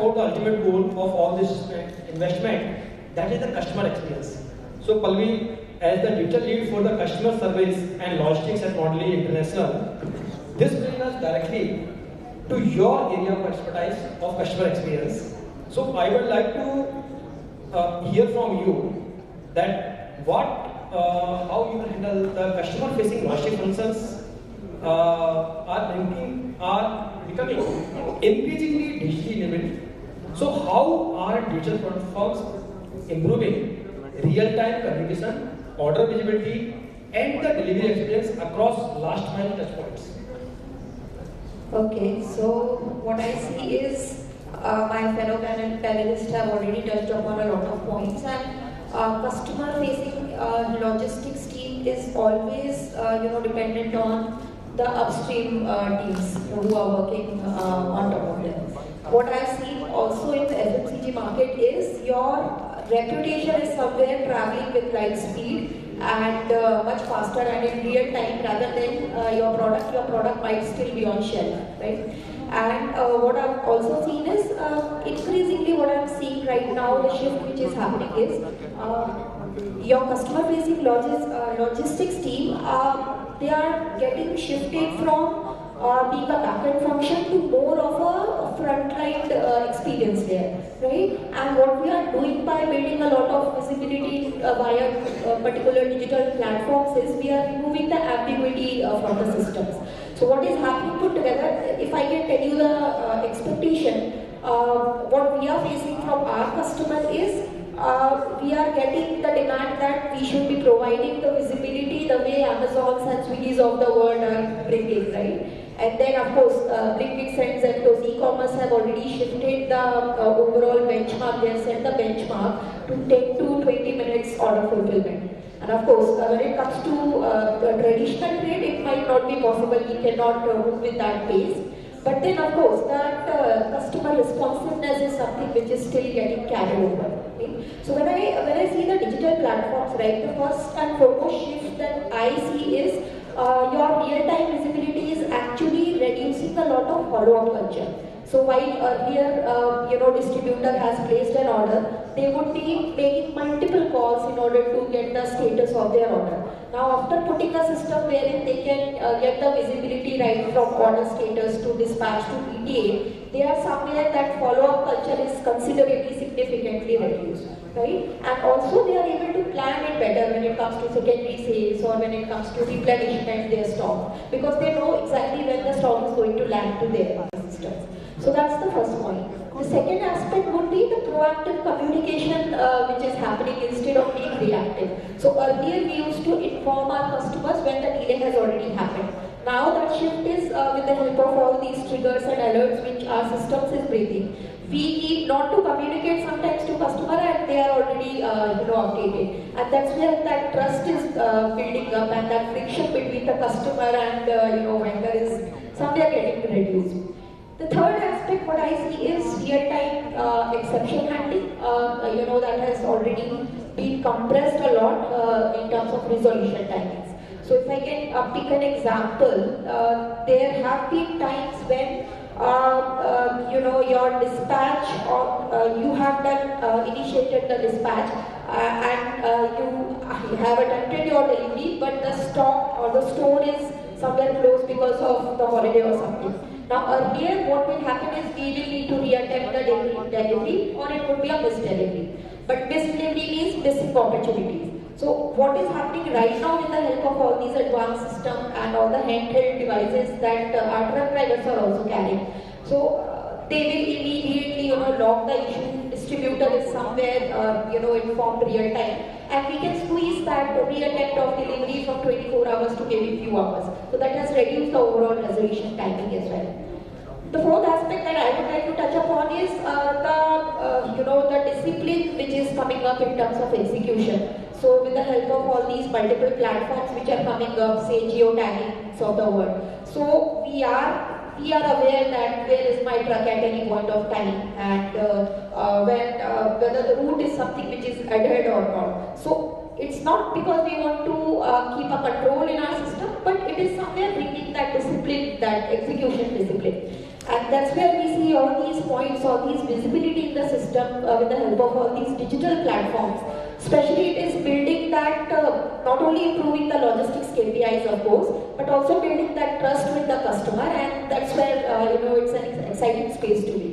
about the ultimate goal of all this investment, that is the customer experience. So Pallavi, as the digital lead for the customer service and logistics at Mondelez International, this brings us directly to your area of expertise of customer experience. So I would like to hear from you that how you handle the customer-facing logistic functions are becoming increasingly digitally enabled. So how are digital platforms improving real-time communication, order visibility, and the delivery experience across last mile touchpoints? Okay, so what I see is my fellow panelists have already touched upon a lot of points, and customer-facing logistics team is always dependent on the upstream teams who are working on top of them. What I've seen also in the FMCG market is your reputation is somewhere traveling with light speed and much faster and in real time rather than your product might still be on shelf, right? And what I've also seen is increasingly what I'm seeing right now, the shift which is happening is your customer-facing logistics team, they are getting shifted from being a backend function to more of a frontline experience there, right? And what we are doing by building a lot of visibility via particular digital platforms is we are removing the ambiguity from the systems. So what is happening put together, if I can tell you the expectation, what we are facing from our customer is we are getting the demand that we should be providing the visibility the way Amazons and Swiggies of the world are bringing, right? And then of course, Blinkit and Zepto's e-commerce have already shifted the overall benchmark. They have set the benchmark to 10 to 20 minutes order fulfillment. And of course, when it comes to the traditional trade, it might not be possible. We cannot move with that pace. But then of course, that customer responsiveness is something which is still getting carried over. Okay? So when I see the digital platforms, right, the first and foremost shift that I see is your real-time visibility is actually reducing a lot of follow-up culture. So while earlier, distributor has placed an order, they would be making multiple calls in order to get the status of their order. Now after putting a system wherein they can get the visibility right from order status to dispatch to PTA, they are somewhere that follow-up culture is considerably significantly reduced, right? And also they are able to plan it better when it comes to secondary sales or when it comes to replenishment their stock, because they know exactly when the stock is going to land to their systems. So that's the first point. The second aspect would be the proactive communication which is happening instead of being reactive. So earlier we used to inform our customers when the delay has already happened. Now that shift is with the help of all these triggers and alerts which our systems is bringing. We need not to communicate sometimes to customer and they are already updated. And that's where that trust is building up and that friction between the customer and vendor is somewhere getting reduced. The third aspect what I see is real-time exception handling. That has already been compressed a lot in terms of resolution timings. So if I can pick an example, there have been times when your dispatch or you have initiated the dispatch and you have attempted your delivery, but the stock or the store is somewhere closed because of the holiday or something. Now earlier what will happen is we will need to reattempt the delivery or it would be a misdelivery. But misdelivery means missing opportunities. So what is happening right now with the help of all these advanced systems and all the handheld devices that our truck drivers are also carrying. So they will immediately log the issue, distributor is somewhere informed real time, and we can squeeze that reattempt of delivery from 24 hours to maybe few hours. So that has reduced the overall resolution timing as well. The fourth aspect that I would like to touch upon is the discipline which is coming up in terms of execution. So with the help of all these multiple platforms which are coming up, say geotagging of the world. So we are aware that where is my truck at any point of time and whether the route is something which is adhered or not. So it's not because we want to keep a control in our system, but it is somewhere bringing that discipline, that execution discipline. And that's where we see all these points, all these visibility in the system with the help of all these digital platforms. Especially it is building that, not only improving the logistics KPIs of course, but also building that trust with the customer, and that's where it's an exciting space to be.